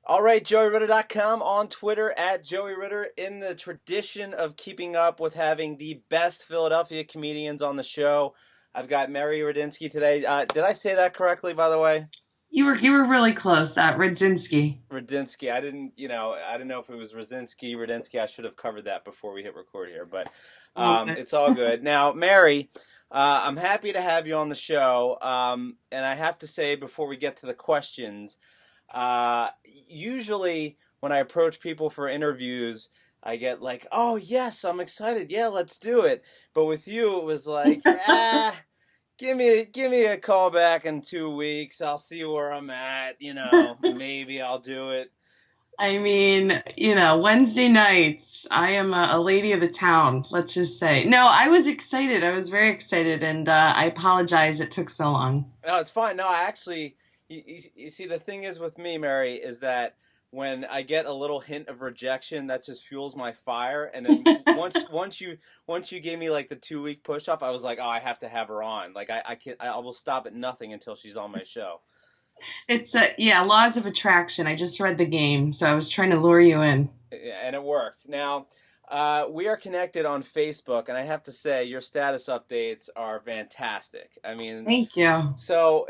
All right, JoeyRitter.com on Twitter at Joey Ritter. In the tradition of keeping up with having the best Philadelphia comedians on the show, I've got Mary Radzinski today. Did I say that correctly, by the way? You were really close, Radzinski. Radzinski. I didn't know if it was Radzinski. I should have covered that before we hit record here, but A little bit. it's all good. Now, Mary, I'm happy to have you on the show, and I have to say before we get to the questions. Usually when I approach people for interviews, I get like, "Oh yes, I'm excited. Yeah, let's do it." But with you, it was like, give me a call back in 2 weeks. I'll see where I'm at. Maybe I'll do it. I mean, Wednesday nights, I am a lady of the town, let's just say. No, I was excited. I was very excited, and I apologize it took so long. No, it's fine. No, I actually, you see, the thing is with me, Mary, is that when I get a little hint of rejection, that just fuels my fire. And then once you gave me like the 2 week push off, I was like, oh, I have to have her on. Like I will stop at nothing until she's on my show. It's yeah, laws of attraction. I just read the game, so I was trying to lure you in. Yeah, and it worked. Now, we are connected on Facebook, and I have to say, your status updates are fantastic. I mean, Thank you. so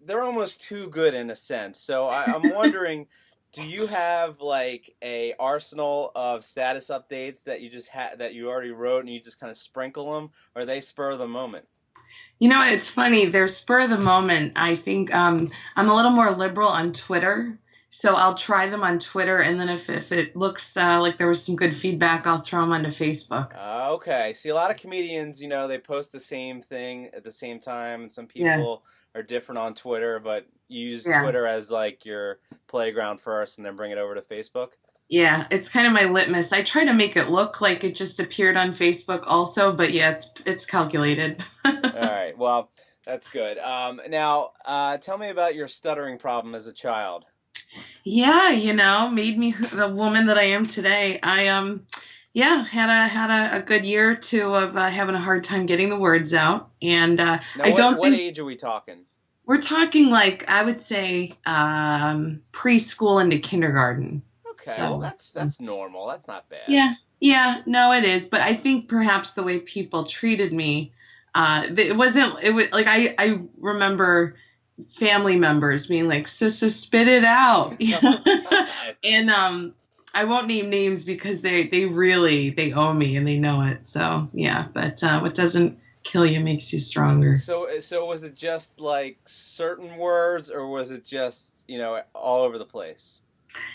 they're almost too good in a sense. So I'm wondering, do you have like a arsenal of status updates that that you already wrote and you just kind of sprinkle them, or they spur of the moment? It's funny. They're spur of the moment. I think I'm a little more liberal on Twitter, so I'll try them on Twitter, and then if it looks like there was some good feedback, I'll throw them onto Facebook. Okay. See, a lot of comedians, they post the same thing at the same time, and some Yeah, people are different on Twitter, but you use yeah, Twitter as like your playground first, and then bring it over to Facebook. yeah. It's kind of my litmus. I try to make it look like it just appeared on Facebook, also, but yeah, it's calculated. All right. Well, that's good. Now, tell me about your stuttering problem as a child. Yeah, made me the woman that I am today. Yeah, had a good year or two of having a hard time getting the words out, and Now, I what don't what think age are we talking? we're talking like I would say preschool into kindergarten. Okay. Well, So that's normal. That's not bad. yeah, yeah, no, it is. But I think perhaps the way people treated me, it wasn't. It was like I remember family members being like, "Sissa, spit it out," and I won't name names because they really they owe me and they know it. So yeah, but what doesn't kill you makes you stronger. So was it just like certain words, or was it just all over the place?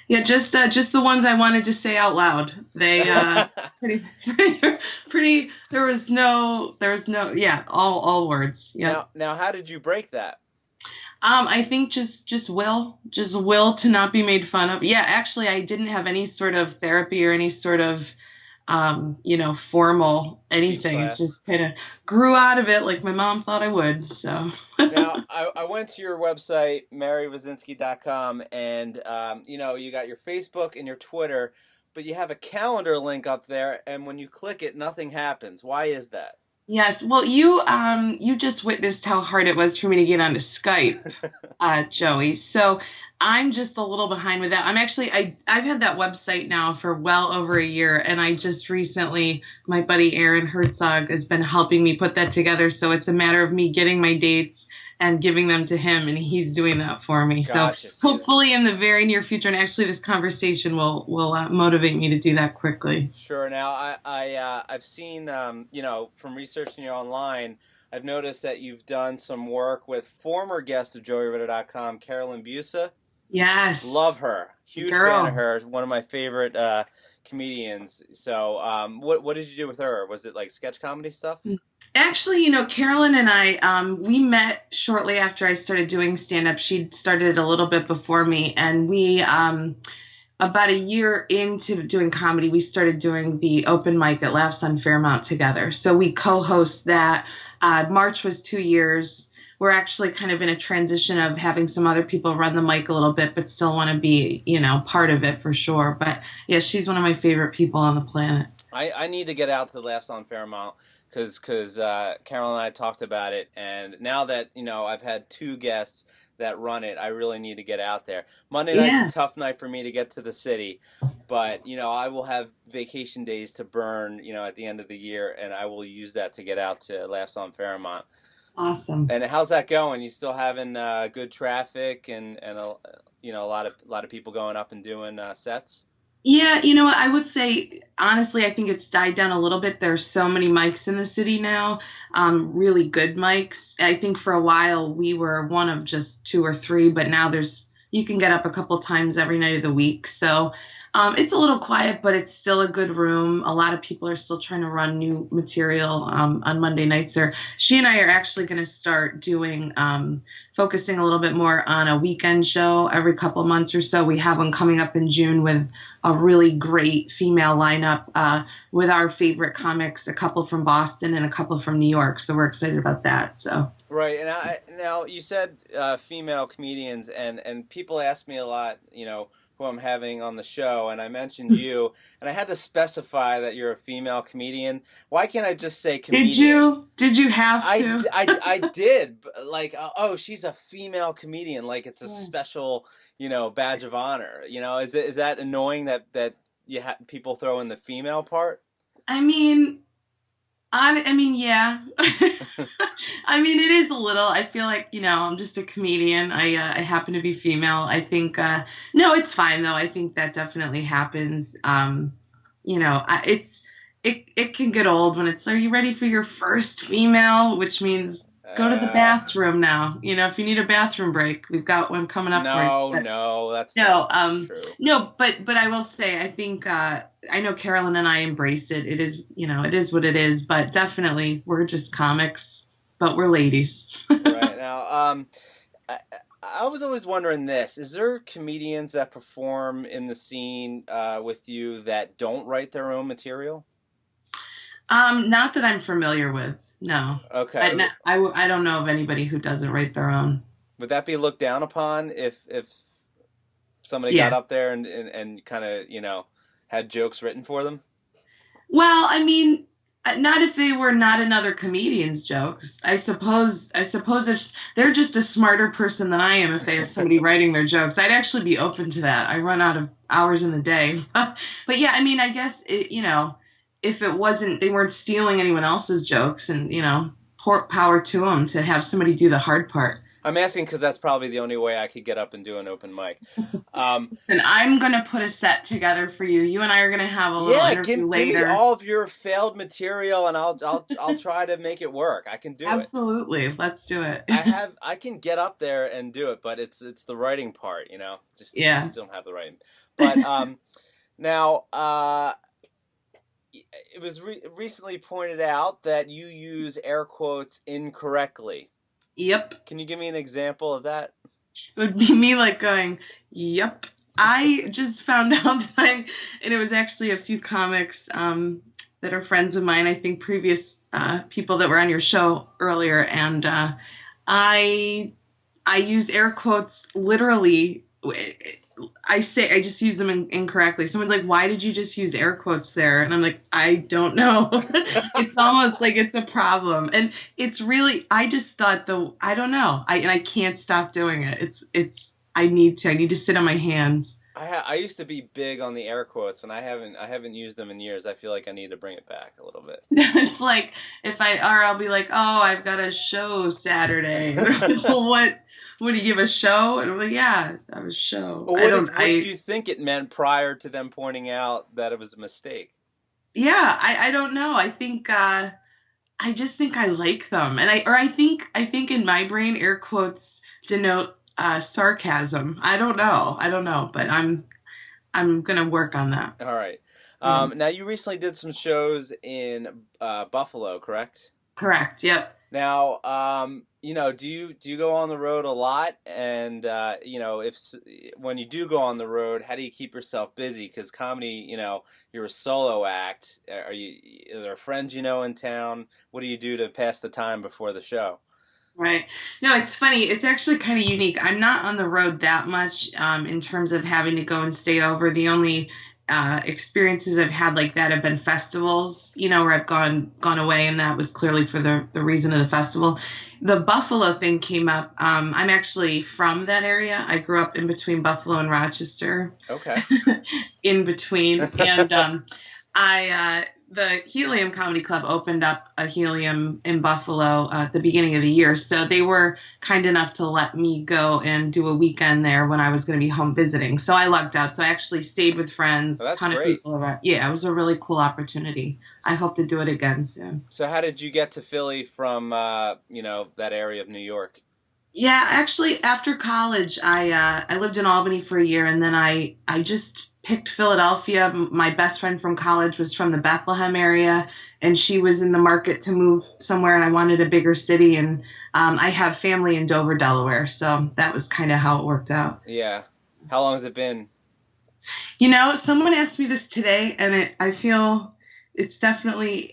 Yeah, just the ones I wanted to say out loud. They pretty pretty. There was no yeah, all words. Yeah. Now, how did you break that? I think just will to not be made fun of. Yeah, actually, I didn't have any sort of therapy or any sort of, formal Speech anything. It class. just kind of grew out of it like my mom thought I would. So, Now, I went to your website, marywazinski.com, and you got your Facebook and your Twitter, but you have a calendar link up there, and when you click it, nothing happens. Why is that? yes, well, you just witnessed how hard it was for me to get onto Skype, Joey. So I'm just a little behind with that. I've had that website now for well over a year, and I just recently, my buddy Aaron Herzog has been helping me put that together. So it's a matter of me getting my dates and giving them to him, and he's doing that for me. So Gotcha. See, hopefully in the very near future, and actually this conversation will motivate me to do that quickly. sure. Now, I've seen, from researching you online, I've noticed that you've done some work with former guest of JoeyRitter.com, Carolyn Busa. Yes, Love her. Huge fan of girl. her. One of my favorite comedians. So, what did you do with her? Was it like sketch comedy stuff? Actually, Carolyn and I, we met shortly after I started doing stand up. She'd started it a little bit before me, and we, about a year into doing comedy, we started doing the open mic at Laughs on Fairmount together. So we co-host that. March was 2 years. We're actually kind of in a transition of having some other people run the mic a little bit, but still want to be, part of it for sure. But yeah, she's one of my favorite people on the planet. I need to get out to the Laughs on Fairmount because Carol and I talked about it, and now that I've had two guests that run it, I really need to get out there. Monday night's a Yeah. tough night for me to get to the city, but I will have vacation days to burn, at the end of the year, and I will use that to get out to Laughs on Fairmont. Awesome. And how's that going? You still having good traffic and a lot of people going up and doing sets? Yeah, you know what? I would say, honestly, I think it's died down a little bit. There's so many mics in the city now, really good mics. I think for a while we were one of just two or three, but now you can get up a couple times every night of the week. So it's a little quiet, but it's still a good room. A lot of people are still trying to run new material on Monday nights there. She and I are actually going to start doing, focusing a little bit more on a weekend show every couple months or so. We have one coming up in June with a really great female lineup with our favorite comics, a couple from Boston and a couple from New York. So we're excited about that. So right, and now you said female comedians, and people ask me a lot, who I'm having on the show, and I mentioned you, and I had to specify that you're a female comedian. Why can't I just say comedian? Did you? Did you have to? I did. Like, oh, she's a female comedian. Like, it's a special, badge of honor. Is that annoying that people throw in the female part? I mean, yeah. I mean, it is a little. I feel like, I'm just a comedian. I happen to be female. I think, no, it's fine though. I think that definitely happens. It can get old when it's, are you ready for your first female? Which means go to the bathroom now. If you need a bathroom break, we've got one coming up. No, that's not true. No, but I will say, I think, I know Carolyn and I embrace it. It is, it is what it is, but definitely we're just comics, but we're ladies. Right now, I was always wondering this: is there comedians that perform in the scene with you that don't write their own material? Not that I'm familiar with. No. Okay. I don't know of anybody who doesn't write their own. Would that be looked down upon if somebody got up there and kind of had jokes written for them? Well, I mean, not if they were not another comedian's jokes. I suppose if they're just a smarter person than I am if they have somebody writing their jokes. I'd actually be open to that. I run out of hours in the day. But yeah, I mean, I guess, if it wasn't, they weren't stealing anyone else's jokes and, power to them to have somebody do the hard part. I'm asking because that's probably the only way I could get up and do an open mic. Listen, I'm going to put a set together for you. You and I are going to have a little interview later. Give me all of your failed material, and I'll try to make it work. I can do it. Absolutely, let's do it. I can get up there and do it, but it's the writing part, Just don't have the writing. But now it was recently pointed out that you use air quotes incorrectly. Yep. Can you give me an example of that? It would be me going, yep. I just found out and it was actually a few comics that are friends of mine, I think previous people that were on your show earlier, and I use air quotes literally. I just use them incorrectly. Someone's like, why did you just use air quotes there? And I'm like, I don't know. It's almost like it's a problem. And it's really, I just thought I don't know. I can't stop doing it. I need to sit on my hands. I used to be big on the air quotes, and I haven't used them in years. I feel like I need to bring it back a little bit. It's like I'll be like, oh, I've got a show Saturday. Well, what do you give a show? And I'm like, yeah, I have a show. Well, what did you think it meant prior to them pointing out that it was a mistake? Yeah, I don't know. I think I just think I like them, and I think in my brain, air quotes denote sarcasm. I don't know, but I'm gonna work on that. All right. Now you recently did some shows in Buffalo, correct? Correct. Yep. Now, do you go on the road a lot? And when you do go on the road, how do you keep yourself busy? Because comedy, you're a solo act. Are there friends in town? What do you do to pass the time before the show? Right. No, it's funny. It's actually kind of unique. I'm not on the road that much in terms of having to go and stay over. The only experiences I've had like that have been festivals, where I've gone away, and that was clearly for the reason of the festival. The Buffalo thing came up. I'm actually from that area. I grew up in between Buffalo and Rochester, Okay. in between. And the Helium Comedy Club opened up a Helium in Buffalo at the beginning of the year. So they were kind enough to let me go and do a weekend there when I was going to be home visiting. So I lucked out. So I actually stayed with friends, Well, that's ton of great. people around. Yeah, it was a really cool opportunity. I hope to do it again soon. So how did you get to Philly from that area of New York? Yeah, actually, after college, I lived in Albany for a year, and then I just picked Philadelphia. My best friend from college was from the Bethlehem area, and she was in the market to move somewhere, and I wanted a bigger city, and I have family in Dover, Delaware, so that was kind of how it worked out. Yeah. How long has it been? Someone asked me this today, and I feel it's definitely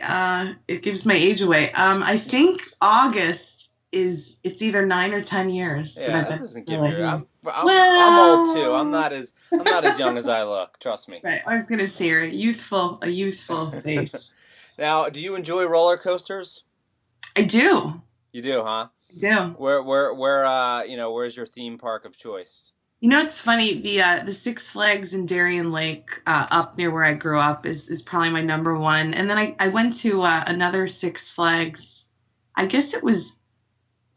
it gives my age away. I think August it's either 9 or 10 years that Yeah, I've that been doesn't give really you. here. I'm old too. Well, I'm not as young as I look. Trust me. right. I was gonna say you're a youthful face. Now, do you enjoy roller coasters? I do. You do, huh? I do. Where's your theme park of choice? It's funny. The Six Flags in Darien Lake, up near where I grew up, is probably my number one. And then I went to another Six Flags. I guess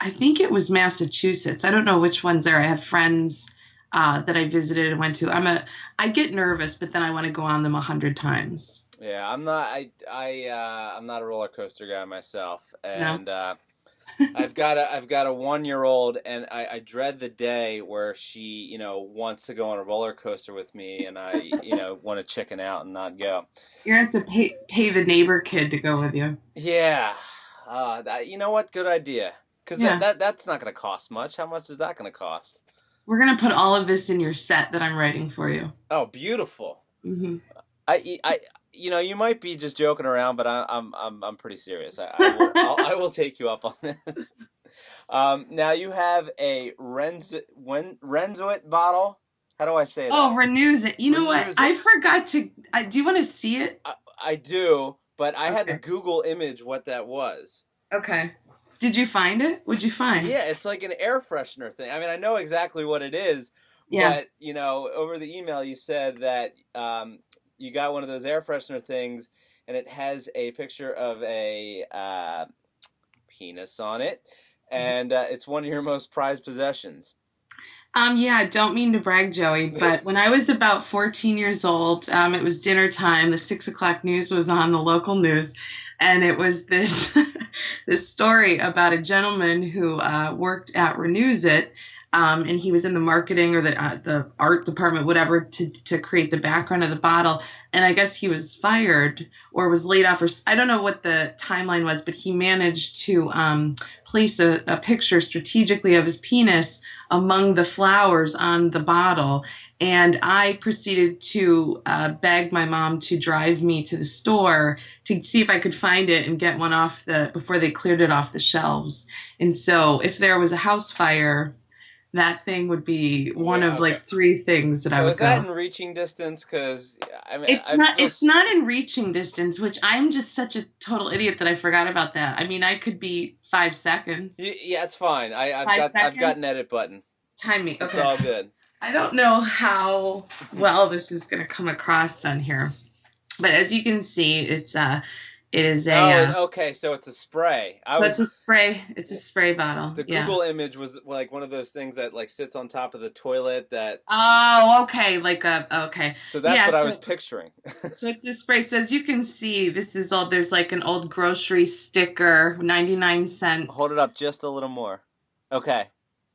I think it was Massachusetts. I don't know which one's there. I have friends that I visited and went to. I get nervous, but then I want to go on them 100 times. Yeah, I'm not. I'm not a roller coaster guy myself, No. and I've got a 1-year-old, and I dread the day where she wants to go on a roller coaster with me, and I want to chicken out and not go. You're going to have to pay the neighbor kid to go with you. Yeah, you know what? Good idea. Because Yeah. that's not going to cost much. How much is that going to cost? We're going to put all of this in your set that I'm writing for you. Oh, beautiful. Hmm. You might be just joking around, but I'm pretty serious. I will take you up on this. Now you have a Renuzit bottle. How do I say that? Oh, Renuzit. You know what? Renuzit. I forgot to. Do you want to see it? I do, but I had to Okay. Google image what that was. Okay. Did you find it? What'd you find? Yeah, it's like an air freshener thing. I mean, I know exactly what it is, Yeah. but over the email you said that you got one of those air freshener things, and it has a picture of a penis on it, and it's one of your most prized possessions. Yeah, I don't mean to brag, Joey, but when I was about 14 years old, it was dinner time. The 6 o'clock news was on, the local news, and it was this this story about a gentleman who worked at Renuzit, and he was in the marketing or the art department, whatever, to create the background of the bottle. And I guess he was fired or was laid off, or I don't know what the timeline was, but he managed to place a picture strategically of his penis among the flowers on the bottle. And I proceeded to beg my mom to drive me to the store to see if I could find it and get one before they cleared it off the shelves. And so if there was a house fire, that thing would be one of like 3 things that I would So is go. that in reaching distance? Because I mean, It's not in reaching distance, which I'm just such a total idiot that I forgot about that. I mean, I could be 5 seconds. Yeah, it's fine. I've 5 got seconds? an edit button. Time me. It's Okay. all good. I don't know how well this is going to come across on here, but as you can see, it is a. Okay. So it's a spray. It's a spray. It's a spray bottle. The Yeah. Google image was like one of those things that like sits on top of the toilet. Oh, okay. Okay. So that's Yeah, what I was picturing. So it's a spray. So as you can see, this is all. There's like an old grocery sticker, 99 cents. Hold it up just a little more. Okay.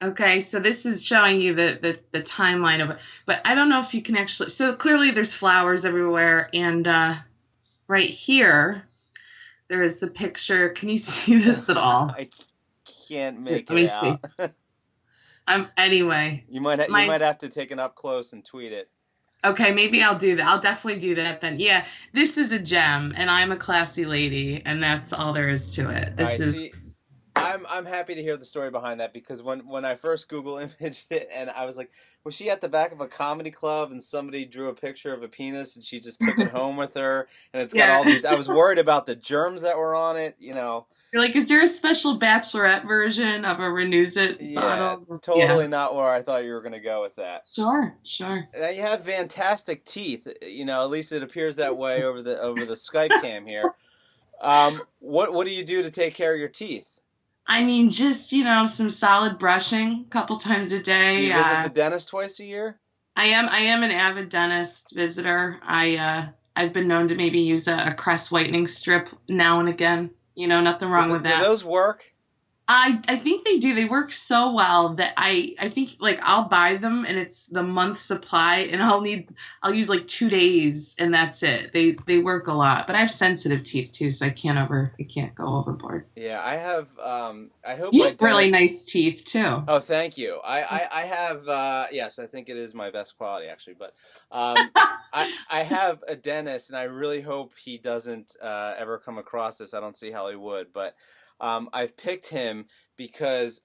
Okay, so this is showing you the timeline of it, but I don't know if you can actually. So clearly, there's flowers everywhere, and right here, there is the picture. Can you see this at all? I can't make Let me it out. Anyway. You might have to take it up close and tweet it. Okay, maybe I'll do that. I'll definitely do that then. Yeah, this is a gem, and I'm a classy lady, and that's all there is to it. See, I'm happy to hear the story behind that, because when I first Google imaged it, and I was like, was she at the back of a comedy club and somebody drew a picture of a penis and she just took it home with her, and it's got all these. I was worried about the germs that were on it, You're like, is there a special bachelorette version of a Renuzit Yeah, bottle? Yeah. totally not where I thought you were gonna go with that. Sure, sure. Now you have fantastic teeth. At least it appears that way over the Skype cam here. What do you do to take care of your teeth? I mean, just, some solid brushing a couple times a Do you day. visit the dentist twice a year? I am an avid dentist visitor. I've been known to maybe use a crest whitening strip now and again. Nothing wrong with Do that. those work? I think they do. They work so well that I think like I'll buy them and it's the month supply and I'll use like 2 days and that's it. They work a lot. But I have sensitive teeth too, so I can't go overboard. Yeah, I have. I hope You my have really dentist. nice teeth too. Oh, thank you. I have. Yes, I think it is my best quality actually. But I have a dentist, and I really hope he doesn't ever come across this. I don't see how he would, but I've picked him because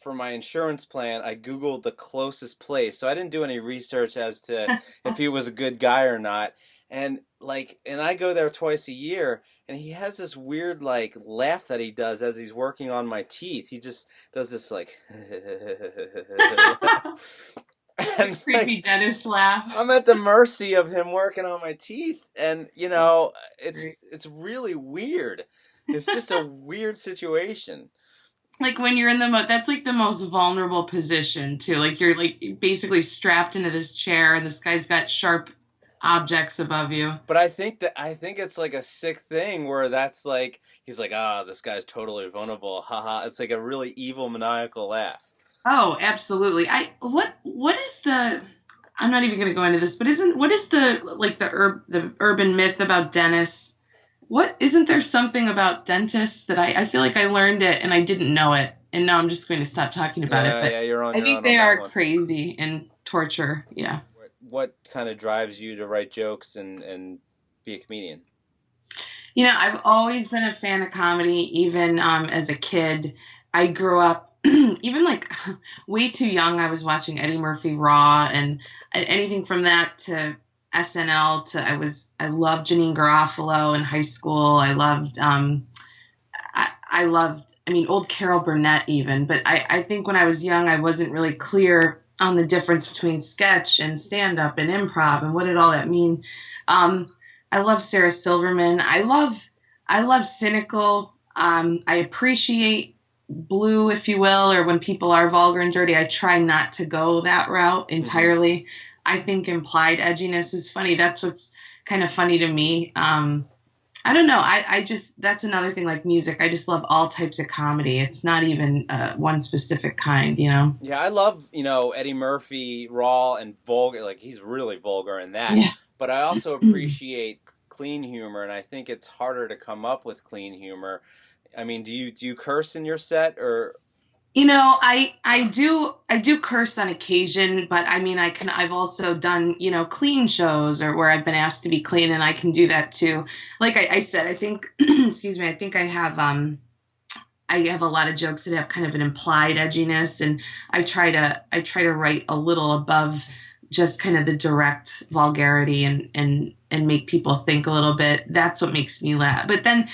for my insurance plan. I Googled the closest place, so I didn't do any research as to if he was a good guy or not. And I go there twice a year, and he has this weird like laugh that he does as he's working on my teeth. He just does this like and Creepy dentist laugh. I'm at the mercy of him working on my teeth, and Right. it's really weird. It's just a weird situation. Like when you're in that's like the most vulnerable position too. Like you're like basically strapped into this chair and this guy's got sharp objects above you. But I think it's like a sick thing where that's like he's like, this guy's totally vulnerable, haha. It's like a really evil maniacal laugh. Oh, absolutely. What is the I'm not even going to go into this, but isn't what is the like the urban myth about dentists? What isn't there something about dentists that I feel like I learned it and I didn't know it, and now I'm just going to stop talking about it. Yeah, But yeah, you're on I your think own on they that are one. crazy and torture. Yeah. What kind of drives you to write jokes and be a comedian? I've always been a fan of comedy, even as a kid. I grew up, even like way too young. I was watching Eddie Murphy Raw and anything from that to SNL to I loved Janine Garofalo in high school. I loved, I mean, old Carol Burnett even. But I think when I was young, I wasn't really clear on the difference between sketch and stand up and improv and what did all that mean. Um, I love Sarah Silverman. I love cynical. I appreciate blue, if you will, or when people are vulgar and dirty. I try not to go that route Hmm. entirely. I think implied edginess is funny. That's what's kind of funny to me. I don't know. I just that's another thing like music. I just love all types of comedy. It's not even one specific kind. Yeah, I love, Eddie Murphy, raw and vulgar. Like, he's really vulgar in that. Yeah. But I also appreciate clean humor, and I think it's harder to come up with clean humor. I mean, do you curse in your set or? I do curse on occasion, but I mean I've also done, clean shows or where I've been asked to be clean and I can do that too. Like I said, I think excuse me, I think I have a lot of jokes that have kind of an implied edginess and I try to write a little above just kind of the direct vulgarity and make people think a little bit. That's what makes me laugh. But then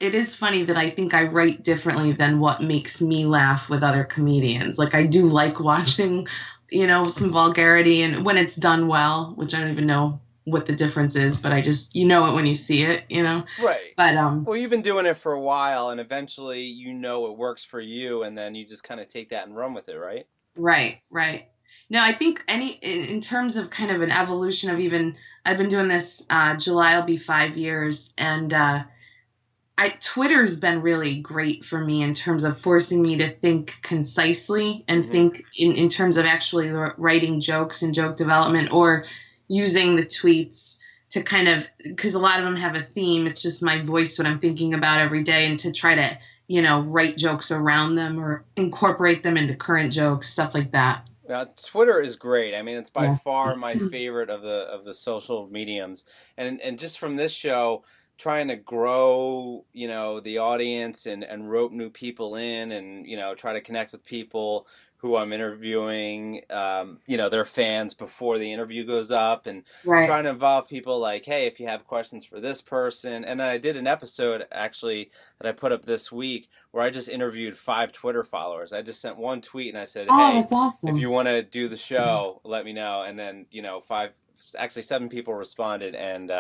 it is funny that I think I write differently than what makes me laugh with other comedians. Like I do like watching, some vulgarity and when it's done well, which I don't even know what the difference is, but I just you know it when you see it. Right. But Well, you've been doing it for a while, and eventually it works for you, and then you just kind of take that and run with it, right? right, right. No, I think in terms of kind of an evolution of even I've been doing this July will be 5 years and Twitter's been really great for me in terms of forcing me to think concisely and Hmm. think in terms of actually writing jokes and joke development or using the tweets to kind of, because a lot of them have a theme. It's just my voice, what I'm thinking about every day, and to try to, write jokes around them or incorporate them into current jokes, stuff like that. Twitter is great. I mean, it's by Yeah. far my favorite of the social mediums, and just from this show, trying to grow, the audience and rope new people in, and try to connect with people who I'm interviewing, their fans before the interview goes up, and Right. trying to involve people like, hey, if you have questions for this person. And then I did an episode actually that I put up this week where I just interviewed 5 Twitter followers. I just sent one tweet and I said, Oh, hey, that's awesome. if you want to do the show, let me know. And then, 7 people responded, and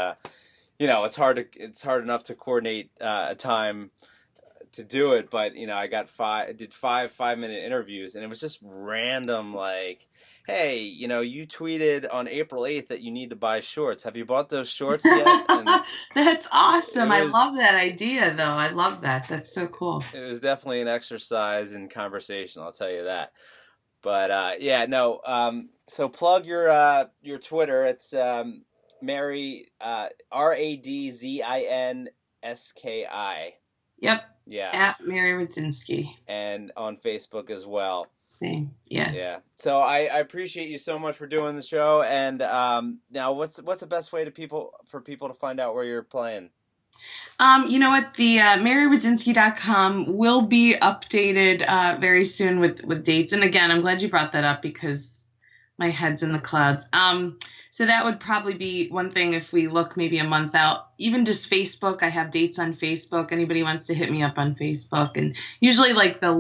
it's hard enough to coordinate a time to do it, but I did 5-minute interviews, and it was just random, like, hey, you tweeted on April 8th that you need to buy shorts. Have you bought those shorts yet? And that's awesome. I love that idea, though. I love that. That's so cool. It was definitely an exercise in conversation, I'll tell you that. But so plug your Twitter. It's Mary Radzinski. Yep. Yeah. At Mary Radzinski. And on Facebook as well. Same. Yeah. Yeah. So I appreciate you so much for doing the show. And now, what's the best way for people to find out where you're playing? You know what? The MaryRadzinski.com will be updated very soon with dates. And again, I'm glad you brought that up because my head's in the clouds. So that would probably be one thing if we look maybe a month out. Even just Facebook, I have dates on Facebook. Anybody wants to hit me up on Facebook. And usually like the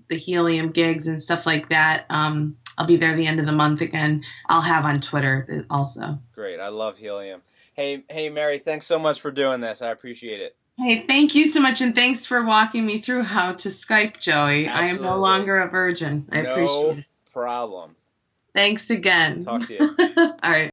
Helium gigs and stuff like that, I'll be there the end of the month again. I'll have on Twitter also. Great. I love Helium. Hey, Mary, thanks so much for doing this. I appreciate it. Hey, thank you so much. And thanks for walking me through how to Skype, Joey. Absolutely. I am no longer a virgin. I appreciate it. No problem. Thanks again. Talk to you. All right.